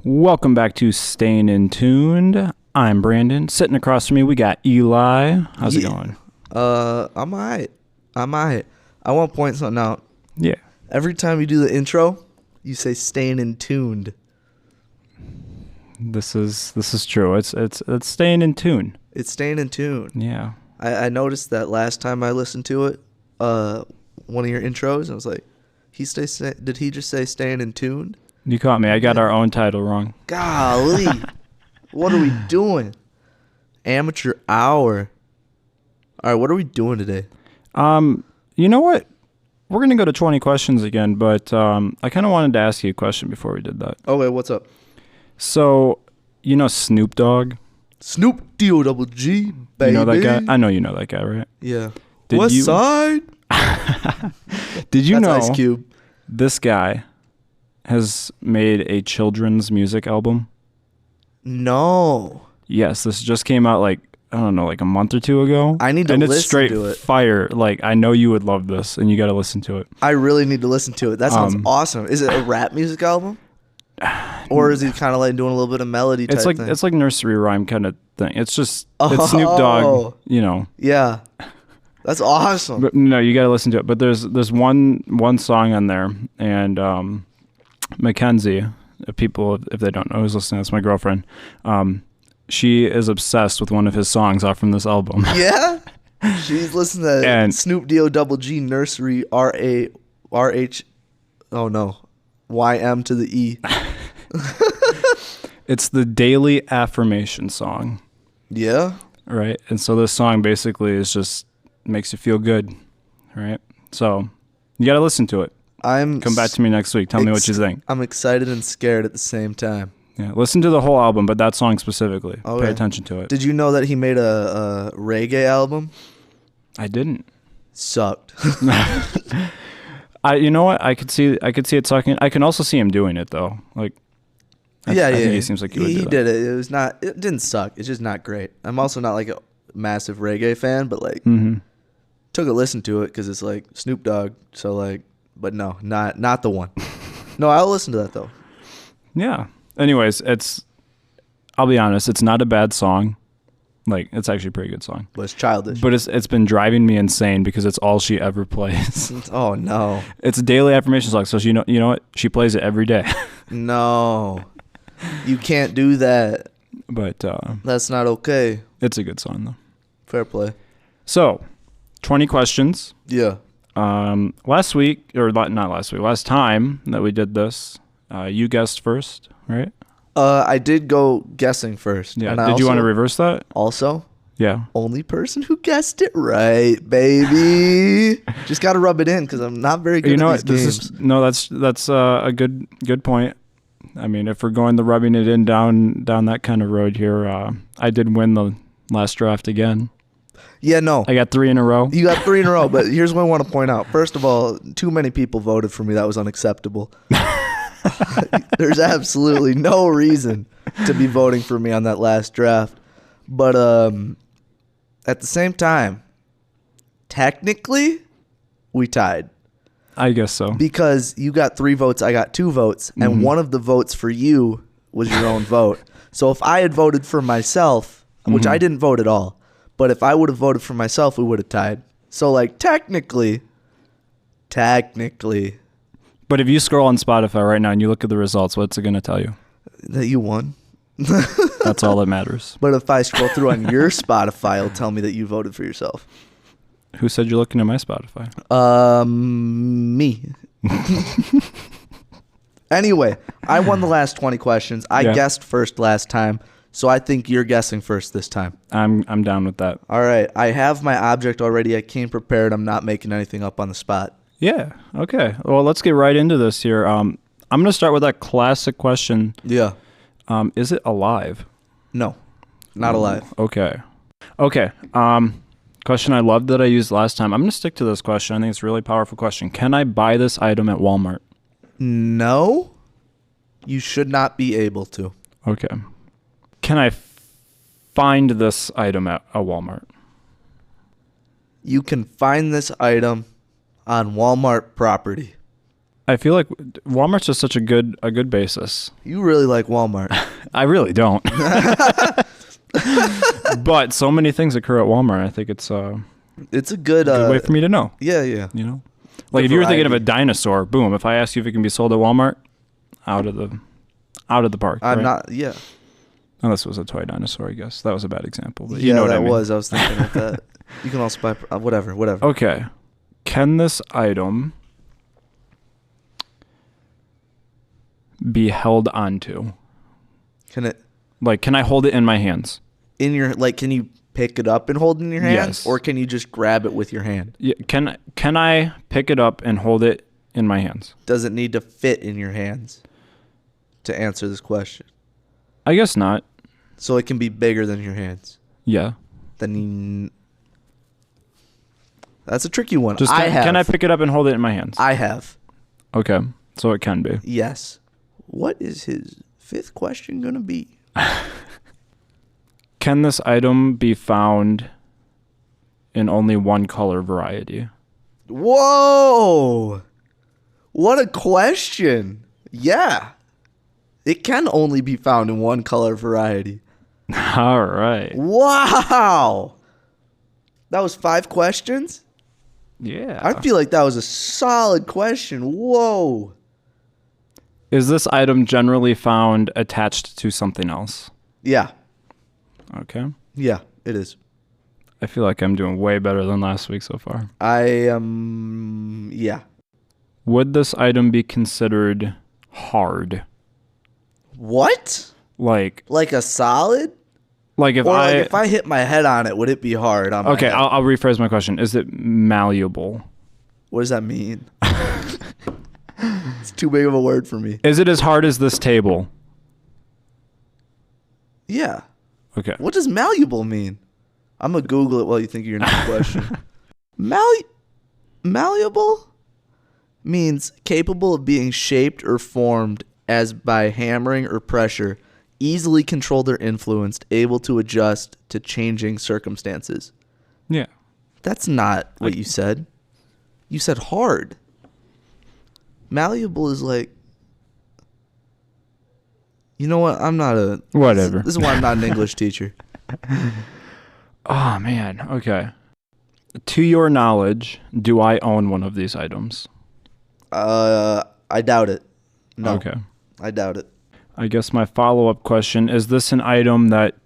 Welcome back to Staying in Tuned. I'm Brandon. Sitting across from me, we got Eli. How's it going? I'm alright. I want to point something out. Yeah. Every time you do the intro, you say "staying in tuned." This is true. It's staying in tune. It's staying in tune. Yeah. I noticed that last time I listened to it, one of your intros, I was like, did he just say "staying in tune"? You caught me. I got our own title wrong. Golly, what are we doing? Amateur hour. All right, what are we doing today? You know what? We're gonna go to 20 questions again, but I kind of wanted to ask you a question before we did that. Okay, what's up? So, you know Snoop Dogg? Snoop D-O-double-G, baby. You know that guy? I know you know that guy, right? Yeah. West Side? Did you That's know Ice Cube. This guy has made a children's music album? No. Yes, this just came out like a month or two ago. I need to listen to it. And it's straight fire. Like, I know you would love this, and you got to listen to it. I really need to listen to it. That sounds awesome. Is it a rap music album? Or is he kind of like doing a little bit of melody type thing? It's like nursery rhyme kind of thing. It's just it's Snoop Dogg, you know. Yeah. That's awesome. But no, you got to listen to it. But there's one song on there, and Mackenzie, if they don't know who's listening, that's my girlfriend. She is obsessed with one of his songs off from this album. Yeah? She's listening to Snoop D-O-double-G nursery R-H, oh no, Y-M to the E. It's the daily affirmation song. Yeah? Right? And so this song basically is just makes you feel good. Right? So you got to listen to it. Come back to me next week. Tell me what you think. I'm excited and scared at the same time. Yeah, listen to the whole album, but that song specifically. Okay. Pay attention to it. Did you know that he made a reggae album? I didn't. Sucked. You know what? I could see it sucking. I can also see him doing it though. Like, I think he seems like he would do that. Did it. It didn't suck. It's just not great. I'm also not like a massive reggae fan, but like, took a listen to it because it's like Snoop Dogg. So like, but no, not the one. No, I'll listen to that though. Yeah. Anyways, I'll be honest, it's not a bad song. Like, it's actually a pretty good song. But it's childish. But it's been driving me insane because it's all she ever plays. Oh no. It's a daily affirmation song, so you know what? She plays it every day. No. You can't do that. But that's not okay. It's a good song though. Fair play. So, 20 questions. Yeah. Last time that we did this, you guessed first, right? I did go guessing first. Yeah. Did you want to reverse that? Also? Yeah. Only person who guessed it right, baby. Just got to rub it in because I'm not very good at these games. That's a good point. I mean, if we're going the rubbing it in down that kind of road here, I did win the last draft again. Yeah, no. I got 3 in a row. You got 3 in a row, but here's what I want to point out. First of all, too many people voted for me. That was unacceptable. There's absolutely no reason to be voting for me on that last draft. But at the same time, technically, we tied. I guess so. Because you got 3 votes, I got 2 votes, and one of the votes for you was your own vote. So if I had voted for myself, which I didn't vote at all, but if I would have voted for myself, we would have tied. So like technically. But if you scroll on Spotify right now and you look at the results, what's it going to tell you? That you won. That's all that matters. But if I scroll through on your Spotify, it'll tell me that you voted for yourself. Who said you're looking at my Spotify? Me. Anyway, I won the last 20 questions. I guessed first last time, so I think you're guessing first this time. I'm down with that. All right. I have my object already. I came prepared. I'm not making anything up on the spot. Yeah. Okay. Well, let's get right into this here. I'm going to start with that classic question. Yeah. Is it alive? No. Not alive. Okay. Question I loved that I used last time. I'm going to stick to this question. I think it's a really powerful question. Can I buy this item at Walmart? No. You should not be able to. Okay. Can I find this item at a Walmart? You can find this item on Walmart property. I feel like Walmart's just such a good basis. You really like Walmart. I really don't. But so many things occur at Walmart. I think it's a good way for me to know. Yeah, yeah. You know, like if you were thinking of a dinosaur, boom. If I ask you if it can be sold at Walmart, out of the park. I'm right? not. Yeah. Unless it was a toy dinosaur, I guess that was a bad example. But Yeah, you know what that I mean. was. I was thinking of that. You can also buy whatever. Okay, can this item be held onto? Can it? Like, can I hold it in my hands? In your can you pick it up and hold it in your hands, Yes. or can you just grab it with your hand? Yeah, can I pick it up and hold it in my hands? Does it need to fit in your hands to answer this question? I guess not. So it can be bigger than your hands. Yeah. That's a tricky one. Just can I pick it up and hold it in my hands? I have. Okay, so it can be. Yes. What is his fifth question gonna be? Can this item be found in only one color variety? Whoa! What a question. Yeah. It can only be found in one color variety. All right. Wow! That was 5 questions? Yeah. I feel like that was a solid question. Whoa. Is this item generally found attached to something else? Yeah. Okay. Yeah, it is. I feel like I'm doing way better than last week so far. Yeah. Would this item be considered hard? What? Like a solid? if Or I if I hit my head on it, would it be hard on my Okay, head? I'll rephrase my question. Is it malleable? What does that mean? It's too big of a word for me. Is it as hard as this table? Yeah. Okay. What does malleable mean? I'm going to Google it while you think of your next question. Malleable means capable of being shaped or formed as by hammering or pressure, easily controlled or influenced, able to adjust to changing circumstances. Yeah. That's not what you said. You said hard. Malleable is like... You know what? I'm not a... Whatever. This is why I'm not an English teacher. Oh, man. Okay. To your knowledge, do I own one of these items? I doubt it. No. Okay. I doubt it. I guess my follow-up question, is this an item that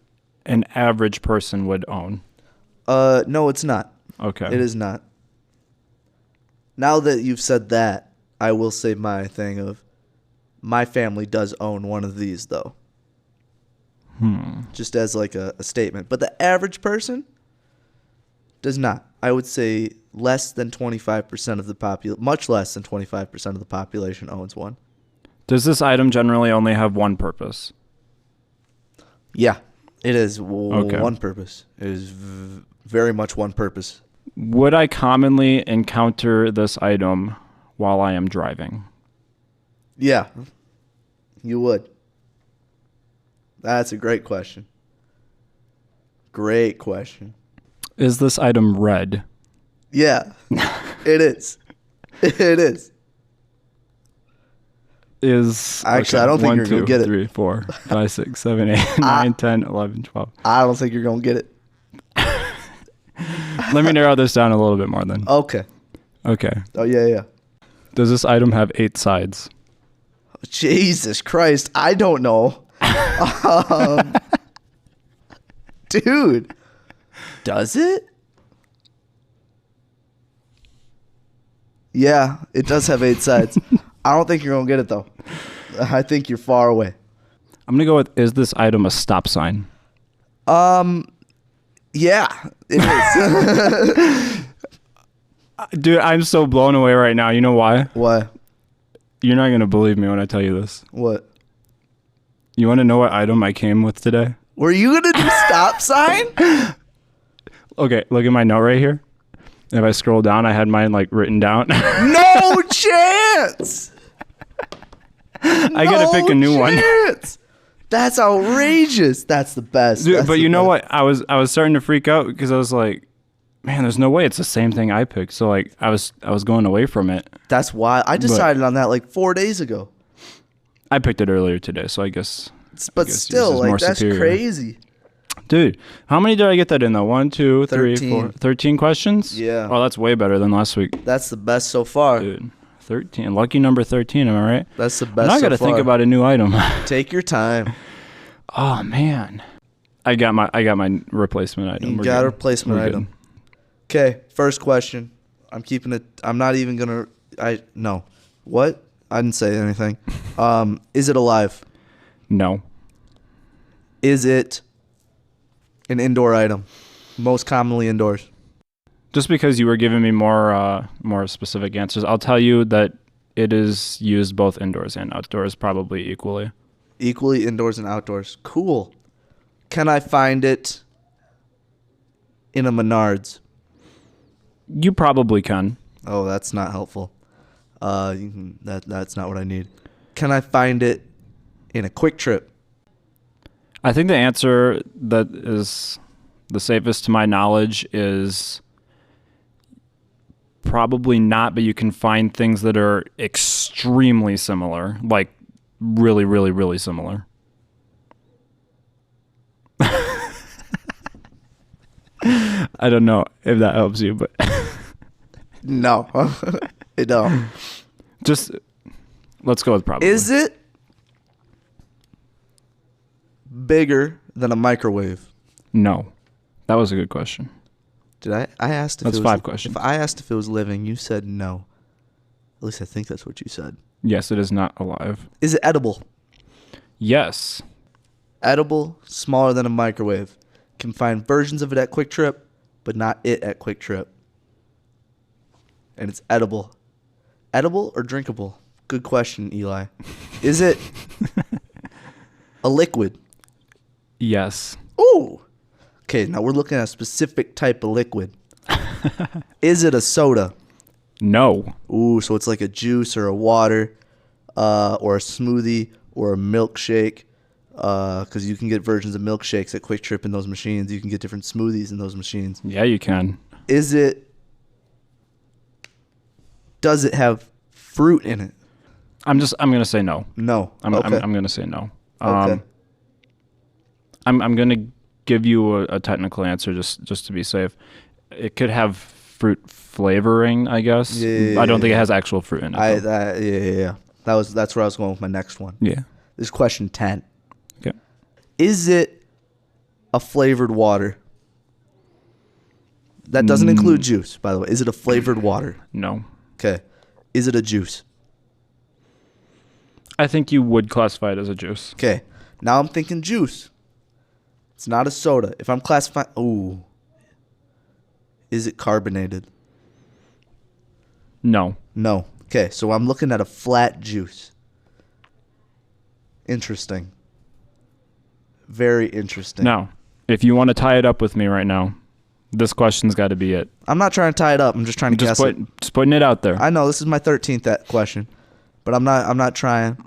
an average person would own? No, it's not. Okay. It is not. Now that you've said that, I will say my thing of my family does own one of these, though. Just as like a statement. But the average person does not. I would say less than 25% of the much less than 25% of the population owns one. Does this item generally only have one purpose? Yeah, it is Okay. one purpose. It is very much one purpose. Would I commonly encounter this item while I am driving? Yeah, you would. That's a great question. Great question. Is this item red? Yeah, it is. It is. Actually, I don't think you're going to get it. 3, 4, 5, 6, 7, 8, 9, 10, 11, 12. I don't think you're going to get it. Let me narrow this down a little bit more then. Okay. Okay. Oh, yeah. Does this item have 8 sides? Jesus Christ. I don't know. Dude. Does it? Yeah, it does have 8 sides. I don't think you're going to get it, though. I think you're far away. I'm going to go with, is this item a stop sign? Yeah, it is. Dude, I'm so blown away right now. You know why? Why? You're not going to believe me when I tell you this. What? You want to know what item I came with today? Were you going to do stop sign? Okay, look at my note right here. If I scroll down, I had mine like written down. No chance! I got to pick a new one. That's outrageous. That's the best. Dude, That's but the you know best. what? I was starting to freak out because I was like, Man, there's no way it's the same thing I picked. So like I was going away from it. That's why I decided on that like 4 days ago. I picked it earlier today, so I guess. But still, like that's superior. Crazy. Dude, how many did I get that in though? 1, 2, 3, 4, 13 questions? Yeah. Oh, that's way better than last week. That's the best so far. Dude, 13. Lucky number 13, am I right? That's the best now I got to think about a new item. Take your time. Oh, man. I got my replacement item. You got a replacement item. Okay, first question. I'm keeping it. I'm not even going to. No. What? I didn't say anything. Is it alive? No. Is it an indoor item? Most commonly indoors. Just because you were giving me more specific answers, I'll tell you that it is used both indoors and outdoors, probably equally. Equally indoors and outdoors. Cool. Can I find it in a Menards? You probably can. Oh, that's not helpful. That's not what I need. Can I find it in a Quick Trip? I think the answer that is the safest to my knowledge is probably not, but you can find things that are extremely similar, like really, really, really similar. I don't know if that helps you, but no, it don't. Just let's go with probably. Is it bigger than a microwave? No, that was a good question. Did I asked if that's it was, 5 questions. If I asked if it was living, you said no. At least I think that's what you said. Yes, it is not alive. Is it edible? Yes. Edible, smaller than a microwave. Can find versions of it at Quick Trip, but not it at Quick Trip. And it's edible. Edible or drinkable? Good question, Eli. Is it a liquid? Yes. Ooh. Okay, now we're looking at a specific type of liquid. Is it a soda? No. Ooh, so it's like a juice or a water or a smoothie or a milkshake. Because you can get versions of milkshakes at Quick Trip in those machines. You can get different smoothies in those machines. Yeah, you can. Does it have fruit in it? I'm going to say no. No. I'm Okay. going to say no. Okay. I'm going to give you a technical answer just to be safe. It could have fruit flavoring, I guess. Yeah, I don't think it has actual fruit in it. Yeah. That's where I was going with my next one. Yeah. This is question 10. Okay. Is it a flavored water? That doesn't include juice, by the way. Is it a flavored water? No. Okay. Is it a juice? I think you would classify it as a juice. Okay. Now I'm thinking juice. It's not a soda. If I'm classifying... Ooh. Is it carbonated? No. No. Okay, so I'm looking at a flat juice. Interesting. Very interesting. Now, if you want to tie it up with me right now, this question's got to be it. I'm not trying to tie it up. I'm just trying to guess it. Just putting it out there. I know this is my 13th question, but I'm not trying.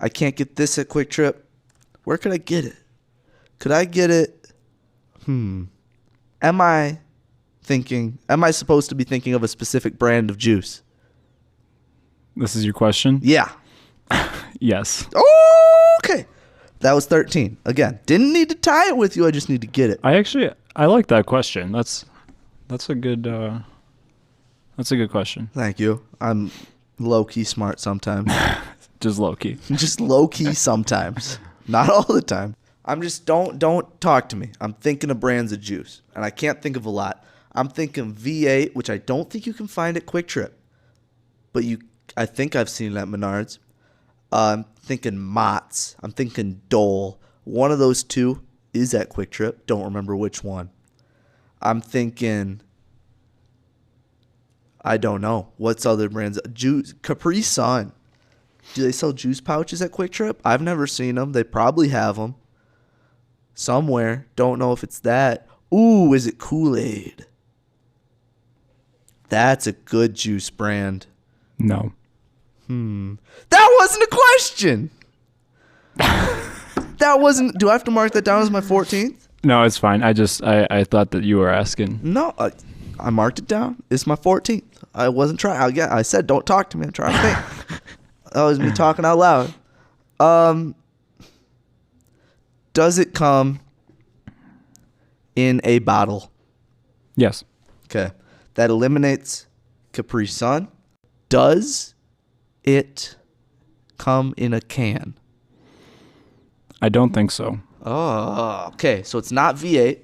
I can't get this at Quick Trip. Where could I get it? Could I get it? Am I supposed to be thinking of a specific brand of juice? This is your question? Yeah. Yes. Oh, okay. That was 13. Again, didn't need to tie it with you. I just need to get it. I like that question. That's a good question. Thank you. I'm low-key smart sometimes. Just low-key. Just low-key sometimes. Not all the time. I'm just, don't talk to me. I'm thinking of brands of juice, and I can't think of a lot. I'm thinking V8, which I don't think you can find at Quick Trip, but I think I've seen it at Menards. I'm thinking Mott's. I'm thinking Dole. One of those two is at Quick Trip. Don't remember which one. I'm thinking, I don't know. What's other brands? Juice, Capri Sun. Do they sell juice pouches at Quick Trip? I've never seen them. They probably have them somewhere. Don't know if it's that. Ooh, is it Kool-Aid? That's a good juice brand. No. That wasn't a question. That wasn't. Do I have to mark that down as my 14th? No, it's fine. I thought that you were asking. No. I marked it down. It's my 14th. I wasn't trying. I said, don't talk to me. I'm trying to think. That was me talking out loud. Does it come in a bottle? Yes. Okay. That eliminates Capri Sun. Does it come in a can? I don't think so. Oh, okay. So it's not V8.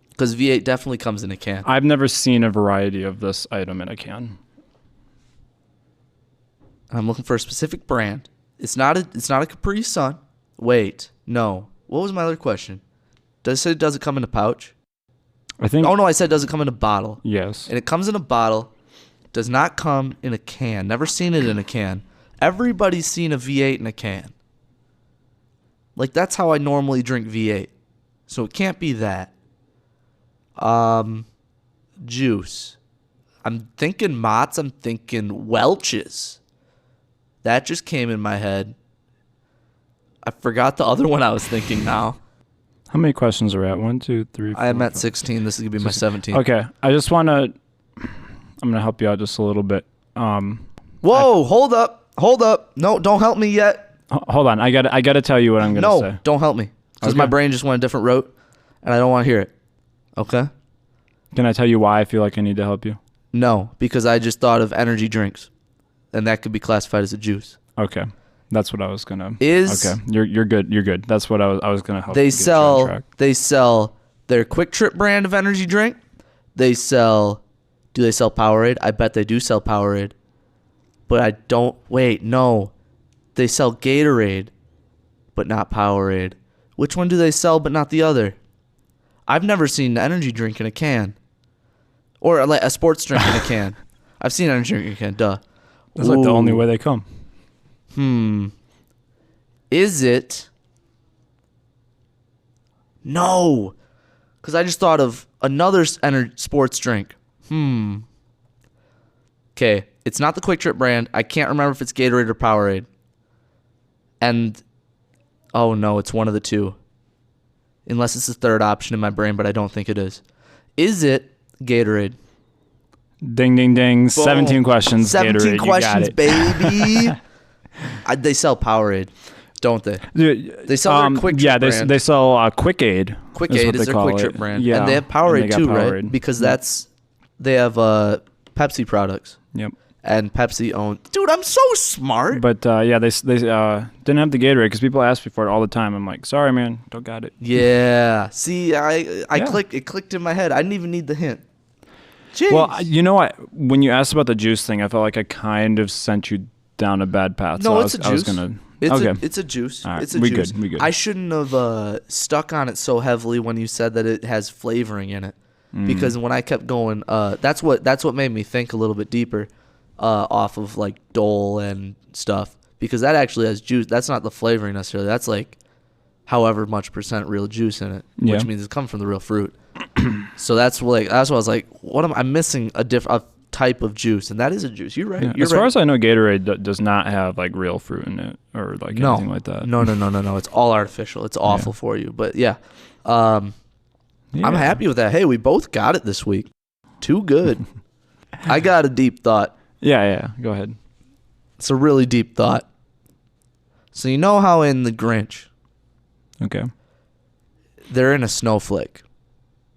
Because V8 definitely comes in a can. I've never seen a variety of this item in a can. I'm looking for a specific brand. It's not a Capri Sun. Wait, no. What was my other question? Does it come in a pouch? I think. Oh no, I said does it come in a bottle? Yes. And it comes in a bottle. Does not come in a can. Never seen it in a can. Everybody's seen a V8 in a can. Like that's how I normally drink V8. So it can't be that. Juice. I'm thinking Mott's. I'm thinking Welch's. That just came in my head. I forgot the other one I was thinking now. How many questions are we at? 1, 2, 3, 4, I am at 5. 16. This is going to be my 17th. Okay. I just want to... I'm going to help you out just a little bit. Whoa, hold up. No, don't help me yet. Hold on. I got to tell you what I'm going to say. No, don't help me. Because my brain just went a different route, and I don't want to hear it. Okay? Can I tell you why I feel like I need to help you? No, because I just thought of energy drinks, and that could be classified as a juice. Okay. That's what I was going to... Okay. You're good. You're good. That's what I was going to help They you get you on track. They sell their Quick Trip brand of energy drink. Do they sell Powerade? I bet they do sell Powerade. But I don't... Wait, no. They sell Gatorade, but not Powerade. Which one do they sell but not the other? I've never seen an energy drink in a can. Or like a sports drink in a can. I've seen an energy drink in a can, duh. That's like the only way they come. Is it? No. Because I just thought of another sports drink. Okay. It's not the Quick Trip brand. I can't remember if it's Gatorade or Powerade. And, oh no, it's one of the two. Unless it's the third option in my brain, but I don't think it is. Is it Gatorade? Ding, ding, ding. Boom. 17 questions. 17 Gatorade, questions, you got it. baby. They sell Powerade, don't they? They sell their Quick Trip yeah, brand. they sell Quick Aid. Quick Aid is their Quick Trip brand. Yeah, and they have Powerade got too, Powerade. right? Because they have Pepsi products. Yep. And Pepsi owned. Dude, I'm so smart. But yeah, they didn't have the Gatorade because people ask me for it all the time. I'm like, sorry, man, don't got it. Yeah. See, I clicked. It clicked in my head. I didn't even need the hint. Jeez. Well, you know what? When you asked about the juice thing, I felt like I kind of sent you down a bad path. No, so it's a juice. I was gonna. It's a juice. All right, It's a we juice. good. We good. I shouldn't have stuck on it so heavily when you said that it has flavoring in it, because when I kept going, that's what made me think a little bit deeper, off of like Dole and stuff, because that actually has juice. That's not the flavoring necessarily. That's like however much percent real juice in it, which means it's coming from the real fruit. So that's why I was like, what am I missing? A type of juice, and that is a juice. You're right. Yeah. As far as I know, Gatorade does not have like real fruit in it or like anything like that. No. It's all artificial. It's awful for you. But yeah, I'm happy with that. Hey, we both got it this week. Too good. I got a deep thought. Yeah. Go ahead. It's a really deep thought. So you know how in the Grinch, Okay. they're in a snowflake,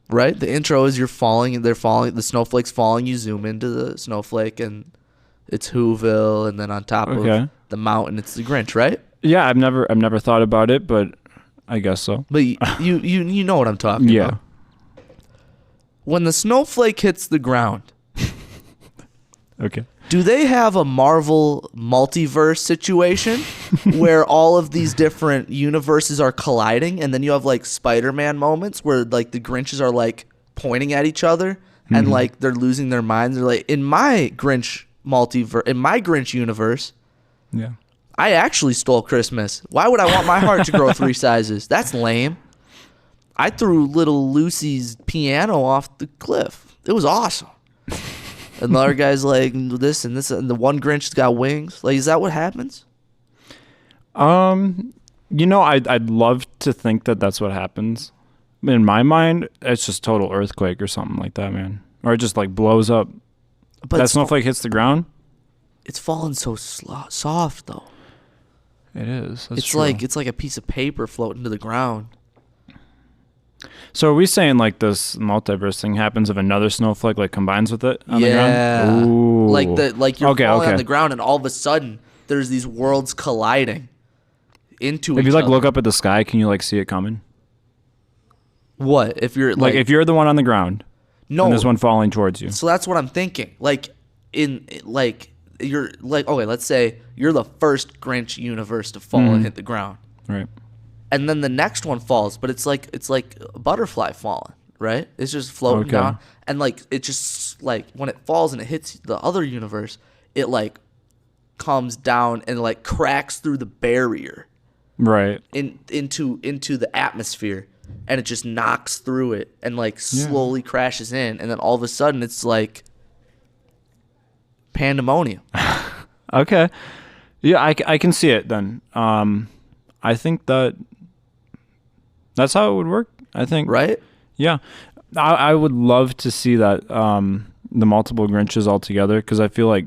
right? The intro is the snowflake's falling, you zoom into the snowflake, and it's Whoville, and then on top of the mountain, it's the Grinch, right? Yeah, I've never thought about it, but I guess so. But you know what I'm talking about. When the snowflake hits the ground, Okay. do they have a Marvel multiverse situation where all of these different universes are colliding, and then you have like Spider-Man moments where like the Grinches are like pointing at each other and like they're losing their minds? They're like, in my Grinch universe, Yeah. I actually stole Christmas. Why would I want my heart to grow 3 sizes? That's lame. I threw little Lucy's piano off the cliff. It was awesome. And the other guy's like this and this, and the one Grinch's got wings. Like, is that what happens? You know, I'd love to think that that's what happens. In my mind, it's just total earthquake or something like that, man. Or it just like blows up. But That snowflake hits the ground. it's falling so soft though. It is. That's It's true. like a piece of paper floating to the ground. So are we saying like this multiverse thing happens if another snowflake like combines with it on Yeah. the ground? Ooh. Like you're falling on okay. the ground and all of a sudden there's these worlds colliding into If each you like other. look up at the sky, can you like see it coming? What if you're Like if you're the one on the ground no and there's one falling towards you. So that's what I'm thinking. Like you're like okay, let's say you're the first Grinch universe to fall and hit the ground. Right. And then the next one falls, but it's like a butterfly falling, right? It's just floating Okay. down, and like it just like when it falls and it hits the other universe, it like comes down and like cracks through the barrier Right. into the atmosphere, and it just knocks through it and like slowly crashes in, and then all of a sudden it's like pandemonium. Okay. Yeah, I can see it then. I think that's how it would work. I think. Right? Yeah. I would love to see that the multiple Grinches all together because I feel like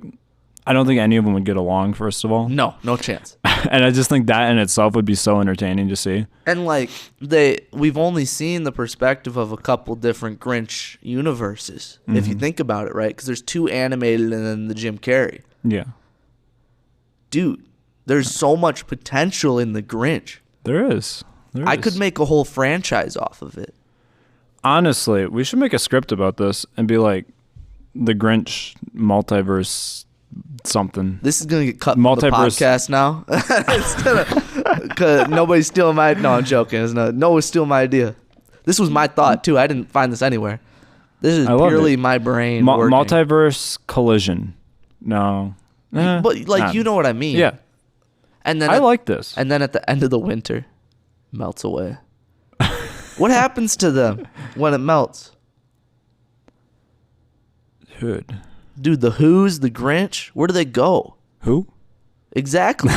I don't think any of them would get along, first of all. No chance. And I just think that in itself would be so entertaining to see. And like we've only seen the perspective of a couple different Grinch universes, if you think about it, right? Because there's 2 animated and then the Jim Carrey. Yeah. Dude, there's so much potential in the Grinch. There is. I could make a whole franchise off of it. Honestly, we should make a script about this and be like the Grinch multiverse something. This is gonna get cut from the Multiverse. podcast now. It's gonna, 'cause nobody's stealing my. No, I'm joking. No one's stealing my idea. This was my thought too. I didn't find this anywhere. This is I love purely it. my brain working. Multiverse collision. No. But like nah. you know what I mean. Yeah. And then I like this. And then at the end of the winter, melts away. What happens to them when it melts? Dude. Dude, the Who's, the Grinch, where do they go? Who? Exactly.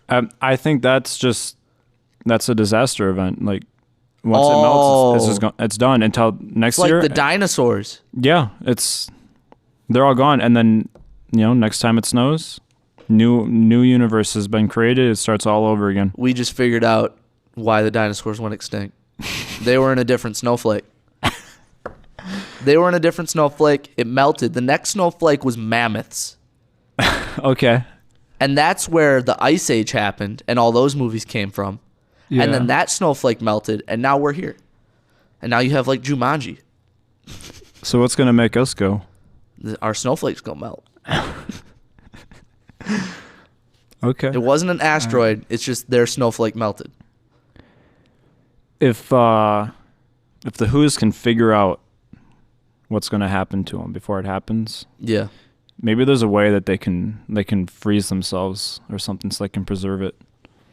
I think that's a disaster event. Like once it melts, it's just it's done until next It's like year. the dinosaurs. Yeah, they're all gone, and then next time it snows, new universe has been created. It starts all over again. We just figured out why the dinosaurs went extinct. They were in a different snowflake. It melted. The next snowflake was mammoths. Okay. And that's where the Ice Age happened and all those movies came from. Yeah. And then that snowflake melted and now we're here. And now you have like Jumanji. So what's gonna make us go? Our snowflake's gonna melt. Okay. It wasn't an asteroid. It's just their snowflake melted. If the Who's can figure out what's gonna happen to them before it happens, Yeah. maybe there's a way that they can freeze themselves or something so they can preserve it.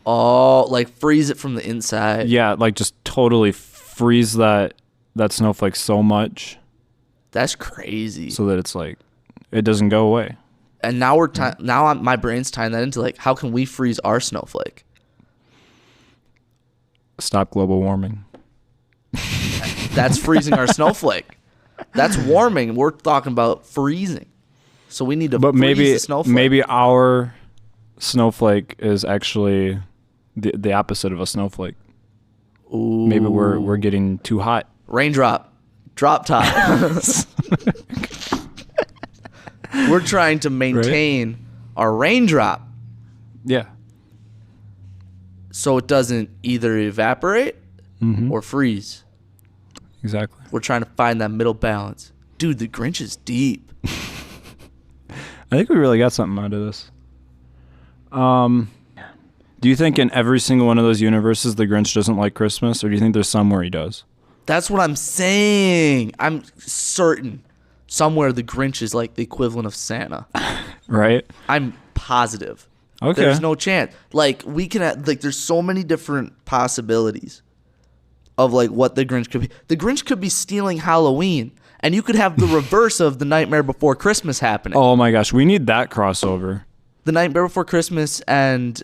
Oh, like freeze it from the inside. Yeah, like just totally freeze that snowflake so much That's crazy. so that it's like it doesn't go away. And now my brain's tying that into like, how can we freeze our snowflake? Stop global warming. That's freezing our snowflake. That's warming. We're talking about freezing. So we need to But freeze the snowflake. maybe our snowflake is actually the opposite of a snowflake. Ooh. Maybe we're getting too hot. Raindrop. Drop top. We're trying to maintain our raindrop Yeah. so it doesn't either evaporate or freeze. Exactly. We're trying to find that middle balance. Dude, the Grinch is deep. I think we really got something out of this. Do you think in every single one of those universes the Grinch doesn't like Christmas, or do you think there's somewhere he does? That's what I'm saying. I'm certain somewhere the Grinch is like the equivalent of Santa. Right? I'm positive. Okay. There's no chance. Like we can there's so many different possibilities of like what the Grinch could be. The Grinch could be stealing Halloween, and you could have the reverse of the Nightmare Before Christmas happening. Oh my gosh, we need that crossover. The Nightmare Before Christmas and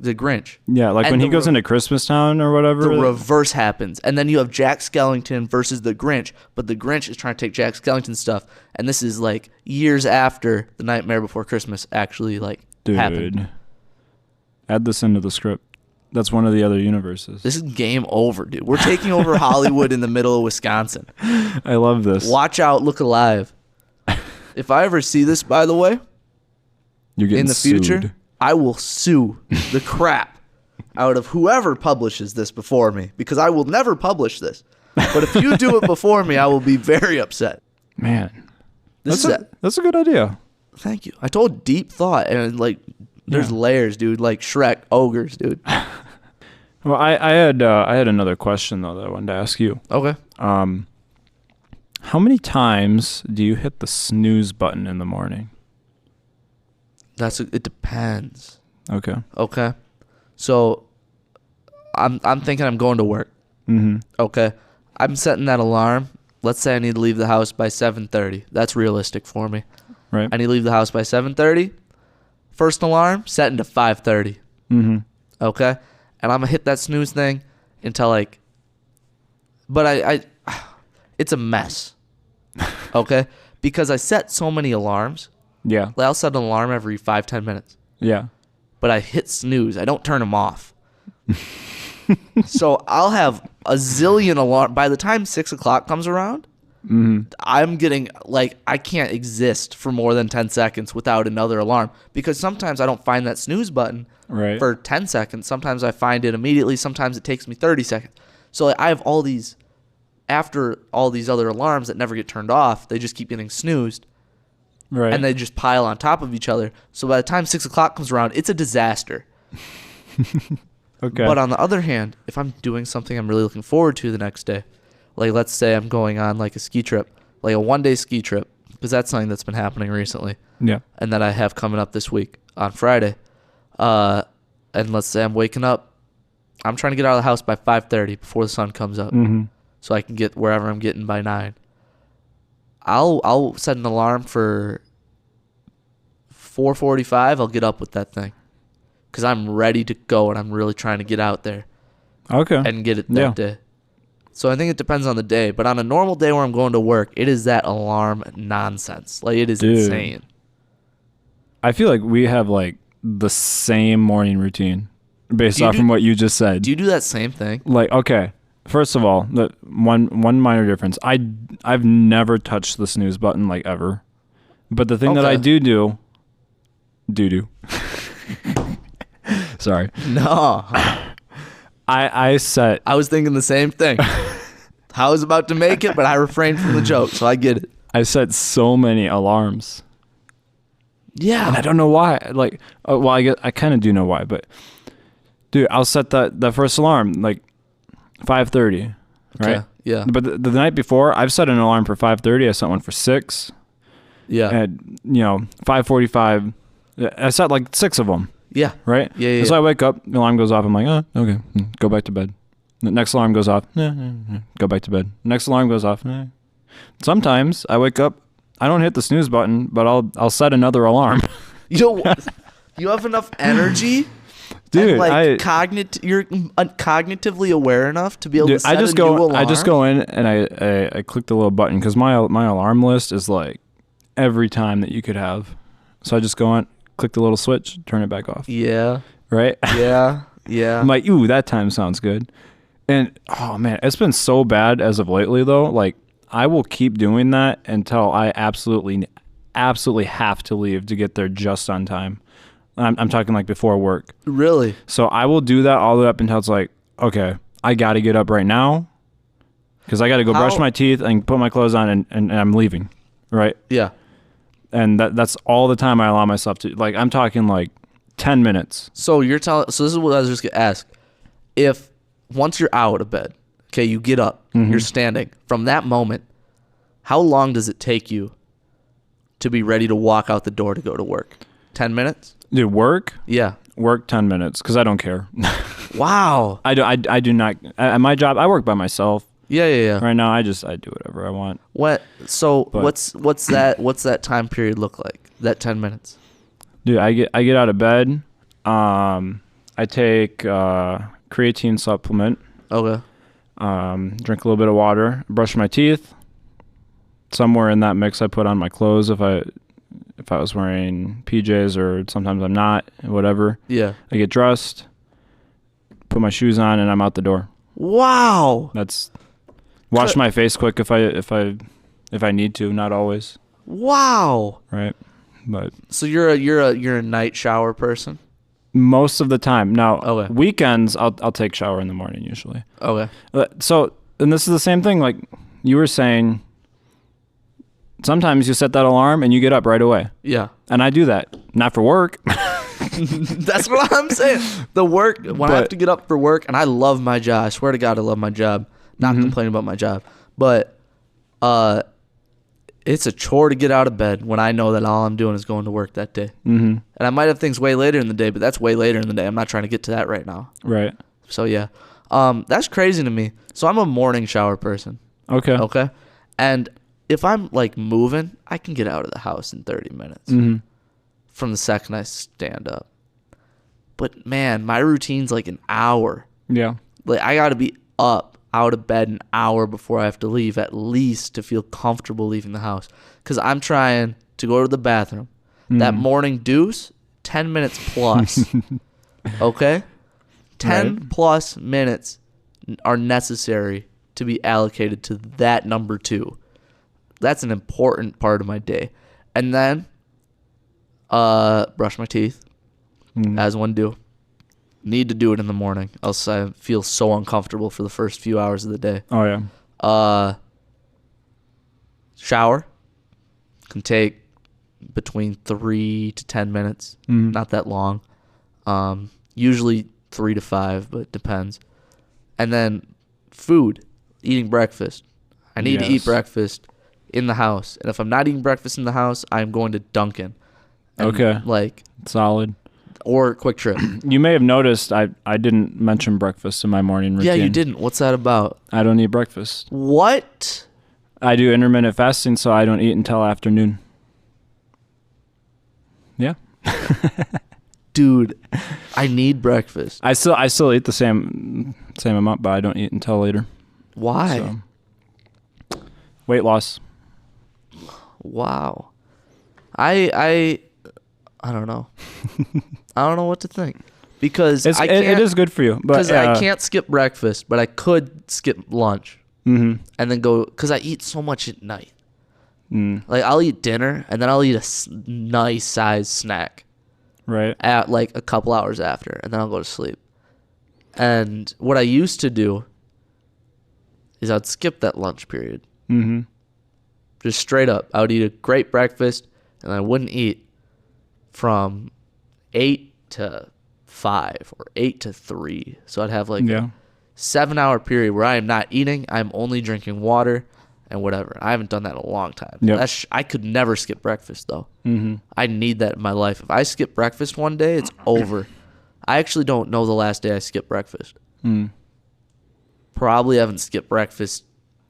the Grinch. Yeah, like And when he goes into Christmas Town or whatever. The reverse happens. And then you have Jack Skellington versus the Grinch, but the Grinch is trying to take Jack Skellington's stuff. And this is like years after The Nightmare Before Christmas actually happened. Add this into the script. That's one of the other universes. This is game over, dude. We're taking over Hollywood in the middle of Wisconsin. I love this. Watch out, look alive. If I ever see this, by the way, You're getting in the sued. future, I will sue the crap out of whoever publishes this before me, because I will never publish this. But if you do it before me, I will be very upset. Man, This that's a good idea. Thank you. I told deep thought, and there's layers, dude. Like Shrek, ogres, dude. Well, I had another question though that I wanted to ask you. Okay. How many times do you hit the snooze button in the morning? It depends. Okay. Okay. So I'm thinking I'm going to work. Mm-hmm. Okay. I'm setting that alarm. Let's say I need to leave the house by 7:30. That's realistic for me. Right. I need to leave the house by 7:30. First alarm, setting to 5:30. Mm-hmm. Okay? And I'm going to hit that snooze thing until but I it's a mess. Okay? Because I set so many alarms. Yeah. I'll set an alarm every 5-10 minutes. Yeah. But I hit snooze. I don't turn them off. So I'll have a zillion alarm. By the time 6 o'clock comes around, I'm getting I can't exist for more than 10 seconds without another alarm, because sometimes I don't find that snooze button for 10 seconds. Sometimes I find it immediately. Sometimes it takes me 30 seconds. So I have all these, after all these other alarms that never get turned off, they just keep getting snoozed. Right. And they just pile on top of each other. So by the time 6 o'clock comes around, it's a disaster. Okay. But on the other hand, if I'm doing something I'm really looking forward to the next day, like let's say I'm going on a ski trip, like a 1-day ski trip, because that's something that's been happening recently. Yeah. And that I have coming up this week on Friday. And let's say I'm waking up, I'm trying to get out of the house by 5:30 before the sun comes up, so I can get wherever I'm getting by 9. I'll set an alarm for 4:45. I'll get up with that thing, because I'm ready to go and I'm really trying to get out there. Okay. And get it that day. So I think it depends on the day. But on a normal day where I'm going to work, it is that alarm nonsense. It is insane. I feel like we have the same morning routine based off from what you just said. Do you do that same thing? Okay. First of all, the one minor difference. I've never touched the snooze button ever. But the thing that I do. Sorry. No. I set. I was thinking the same thing. I was about to make it, but I refrained from the joke, so I get it. I set so many alarms. Yeah. And I don't know why. I kind of do know why, but dude, I'll set that first alarm 5:30, right? Okay. Yeah. But the night before, I've set an alarm for 5:30. I set one for 6. Yeah. And 5:45. I set 6 of them. Yeah. Right? Yeah. So I wake up, the alarm goes off. I'm like, oh, okay, go back to bed. The next alarm goes off. Go back to bed. Next alarm goes off. Sometimes I wake up, I don't hit the snooze button, but I'll set another alarm. You have enough energy, dude. And you're cognitively aware enough to be able to set a new alarm. I just go in and I click the little button, because my alarm list is every time that you could have. So I just go in, click the little switch, turn it back off. Yeah. Right? Yeah. Yeah. I'm like, ooh, that time sounds good. And oh man, it's been so bad as of lately though. I will keep doing that until I absolutely have to leave to get there just on time. I'm talking before work. Really? So I will do that all the way up until it's okay, I got to get up right now, because I got to go brush my teeth and put my clothes on and I'm leaving. Right? Yeah. And that's all the time I allow myself to. I'm talking 10 minutes. So you're telling. So this is what I was just gonna ask. If once you're out of bed, okay, you get up, you're standing. From that moment, how long does it take you to be ready to walk out the door to go to work? 10 minutes? Dude, work? Yeah. Work 10 minutes, because I don't care. Wow. I do not. At my job, I work by myself. Yeah. Right now, I do whatever I want. What's that time period look like? That 10 minutes? Dude, I get out of bed. I I take creatine supplement. Okay. Drink a little bit of water. Brush my teeth. Somewhere in that mix, I put on my clothes if I was wearing PJs, or sometimes I'm not. Whatever. Yeah. I get dressed, put my shoes on, and I'm out the door. Wow. That's wash my face quick if I need to. Not always. Wow. Right. But so you're a night shower person? Most of the time. Now, okay. Weekends, I'll take shower in the morning usually. Okay. So, and this is the same thing. Like you were saying, sometimes you set that alarm and you get up right away. Yeah. And I do that. Not for work. That's what I'm saying. The work, when I have to get up for work, and I love my job. I swear to God, I love my job. Not complaining about my job. But it's a chore to get out of bed when I know that all I'm doing is going to work that day. Mm-hmm. And I might have things way later in the day, but that's way later in the day. I'm not trying to get to that right now. Right. So, yeah. That's crazy to me. So, I'm a morning shower person. Okay. Okay? And if I'm, like, moving, I can get out of the house in 30 minutes from the second I stand up. But, man, my routine's like an hour. Yeah. Like, I got to be up, out of bed an hour before I have to leave, at least to feel comfortable leaving the house. Because I'm trying to go to the bathroom. That morning deuce, 10 minutes plus. Okay? 10 plus minutes are necessary to be allocated to that number 2. That's an important part of my day. And then, brush my teeth, as one do. Need to do it in the morning, else I feel so uncomfortable for the first few hours of the day. Oh, yeah. Shower can take between 3 to 10 minutes. Not that long. Usually 3 to 5, but it depends. And then food, eating breakfast. I need to eat breakfast in the house. And if I'm not eating breakfast in the house, I'm going to Dunkin'. Okay. Like, solid. Or Quick Trip. You may have noticed I didn't mention breakfast in my morning routine. Yeah, you didn't. What's that about? I don't eat breakfast. What? I do intermittent fasting, so I don't eat until afternoon. Yeah. Dude, I need breakfast. I still eat the same amount, but I don't eat until later. Why? So, weight loss. Wow. I don't know. I don't know what to think. Because it is good for you. Because I can't skip breakfast, but I could skip lunch. And then go, because I eat so much at night. Like, I'll eat dinner, and then I'll eat a nice sized snack. Right. At like a couple hours after, and then I'll go to sleep. And what I used to do is I'd skip that lunch period. Just straight up. I would eat a great breakfast, and I wouldn't eat from 8 to 5 or 8 to 3. So I'd have like a 7-hour period where I am not eating. I'm only drinking water and whatever. I haven't done that in a long time. Yep. I could never skip breakfast, though. I need that in my life. If I skip breakfast one day, it's over. I actually don't know the last day I skipped breakfast. Probably haven't skipped breakfast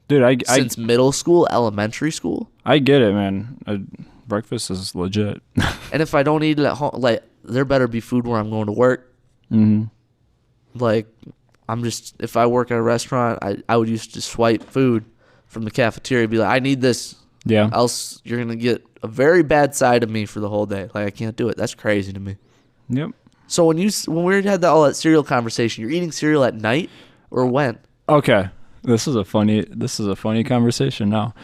since middle school, elementary school. I get it, man. Breakfast is legit. And if I don't eat it at home, like, there better be food where I'm going to work. Like, if I work at a restaurant, I would used to swipe food from the cafeteria, be like, I need this. Yeah. Else you're going to get a very bad side of me for the whole day. Like, I can't do it. That's crazy to me. Yep. So when we had all that cereal conversation, you're eating cereal at night or when? Okay. This is a funny conversation now.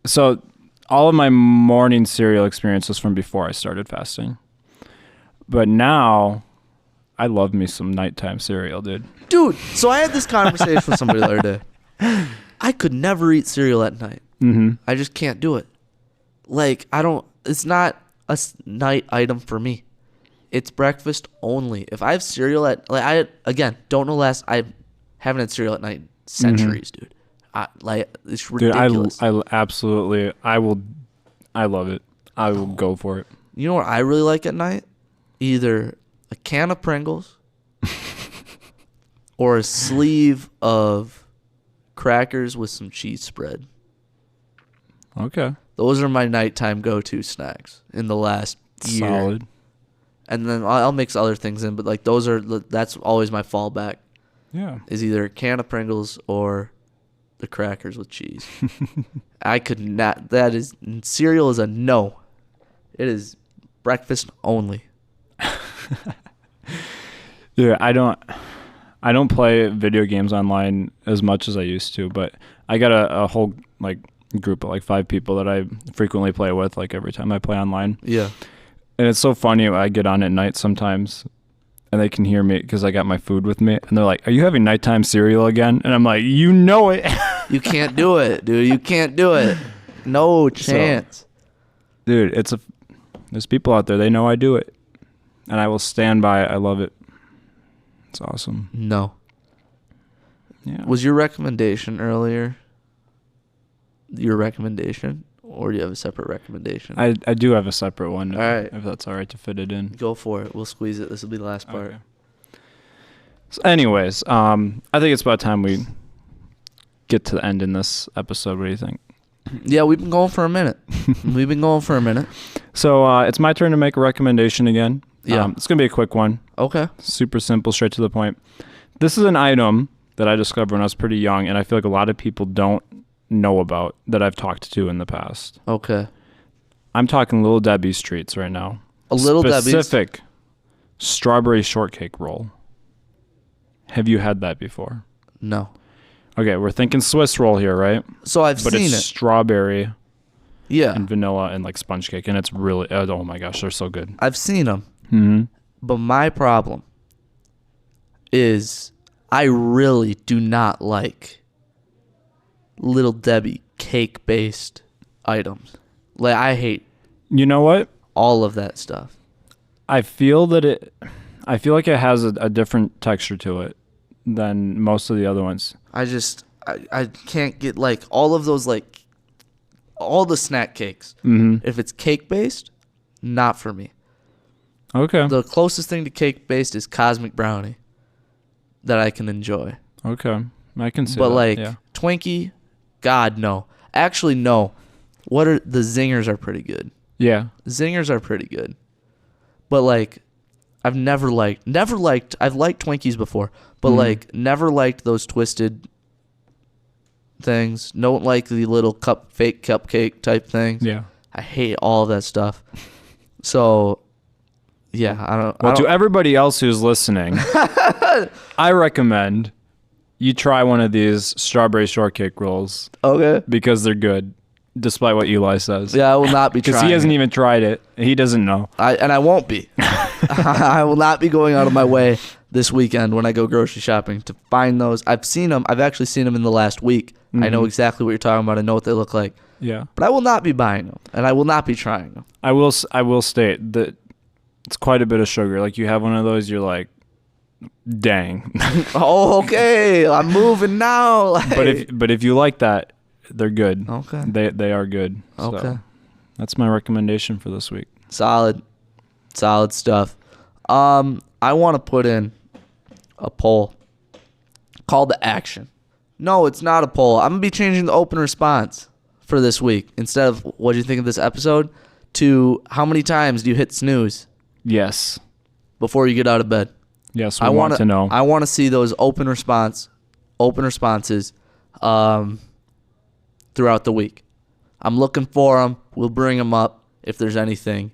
So all of my morning cereal experience was from before I started fasting. But now I love me some nighttime cereal, dude. Dude, so I had this conversation with somebody the other day. I could never eat cereal at night. I just can't do it. Like, it's not a night item for me. It's breakfast only. If I have cereal I don't know I haven't had cereal at night in centuries, dude. It's ridiculous. Dude, I love it. I will go for it. You know what I really like at night? Either a can of Pringles or a sleeve of crackers with some cheese spread. Okay. Those are my nighttime go-to snacks in the last year. Solid. And then I'll mix other things in, but like that's always my fallback. Yeah. Is either a can of Pringles or the crackers with cheese. I could not. Cereal is a no. It is breakfast only. Yeah, I don't play video games online as much as I used to, but I got a whole like group of like 5 people that I frequently play with, like every time I play online. Yeah. And it's so funny. I get on at night sometimes, and they can hear me because I got my food with me, and they're like, "Are you having nighttime cereal again?" And I'm like, "You know it." You can't do it, dude. You can't do it. No chance. So, dude, there's people out there. They know I do it, and I will stand by it. I love it. It's awesome. No. Yeah. Was your recommendation earlier your recommendation, or do you have a separate recommendation? I do have a separate one. All right. If that's all right to fit it in. Go for it. We'll squeeze it. This will be the last part. Okay. So anyways, I think it's about time we get to the end in this episode. What do you think? Yeah, we've been going for a minute. So it's my turn to make a recommendation again. Yeah. It's going to be a quick one. Okay. Super simple, straight to the point. This is an item that I discovered when I was pretty young, and I feel like a lot of people don't know about that I've talked to in the past. Okay. I'm talking Little Debbie's treats right now. A Little Debbie's? Specific strawberry shortcake roll. Have you had that before? No. Okay, we're thinking Swiss roll here, right? So I've but seen it's it. Strawberry Yeah. and vanilla and like sponge cake, and it's really, oh my gosh, they're so good. I've seen them. Mm-hmm. But my problem is I really do not like Little Debbie cake-based items. Like, I hate You know what? all of that stuff. I feel like it has a different texture to it than most of the other ones. I can't get, like, all of those, like, all the snack cakes. Mm-hmm. If it's cake-based, not for me. Okay. The closest thing to cake-based is Cosmic Brownie that I can enjoy. Okay. I can see But, that. like, Yeah. Twinkie, God, no. Actually, no. The Zingers are pretty good. Yeah. Zingers are pretty good. But, like, I've liked Twinkies before, but, like, never liked those twisted things. Don't like the little fake cupcake type things. Yeah. I hate all of that stuff. So, yeah, I don't. Well, to everybody else who's listening, I recommend you try one of these strawberry shortcake rolls. Okay. Because they're good, despite what Eli says. Yeah, I will not be trying. Because he hasn't even tried it. He doesn't know. I won't be. I will not be going out of my way this weekend when I go grocery shopping to find those. I've seen them. I've actually seen them in the last week. Mm-hmm. I know exactly what you're talking about. I know what they look like. Yeah. But I will not be buying them, and I will not be trying them. I will state that it's quite a bit of sugar. Like, you have one of those, you're like, dang. Oh, okay. I'm moving now. But if you like that, they're good. Okay. They are good. Okay. So that's my recommendation for this week. Solid stuff. I want to put in a poll. Call to action. No, it's not a poll. I'm gonna be changing the open response for this week. Instead of what do you think of this episode, to how many times do you hit snooze? Yes. Before you get out of bed. Yes, I want to know. I want to see those open responses throughout the week. I'm looking for them. We'll bring them up if there's anything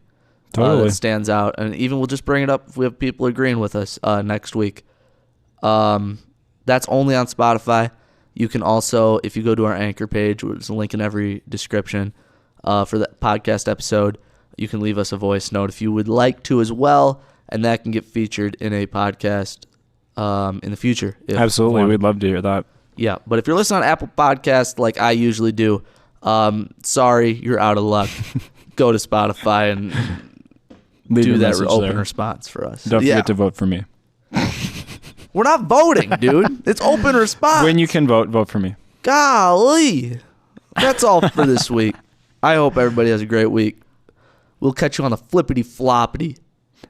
that stands out. And even we'll just bring it up if we have people agreeing with us next week. That's only on Spotify. You can also, if you go to our Anchor page, there's a link in every description for the podcast episode, you can leave us a voice note if you would like to as well, and that can get featured in a podcast in the future. Absolutely. We'd love to hear that. Yeah, but if you're listening on Apple Podcasts like I usually do, sorry, you're out of luck. Go to Spotify and do that open response for us. Don't forget to vote for me. We're not voting, dude. It's open response. When you can vote for me. Golly. That's all for this week. I hope everybody has a great week. We'll catch you on the flippity floppity.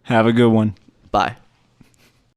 Have a good one. Bye.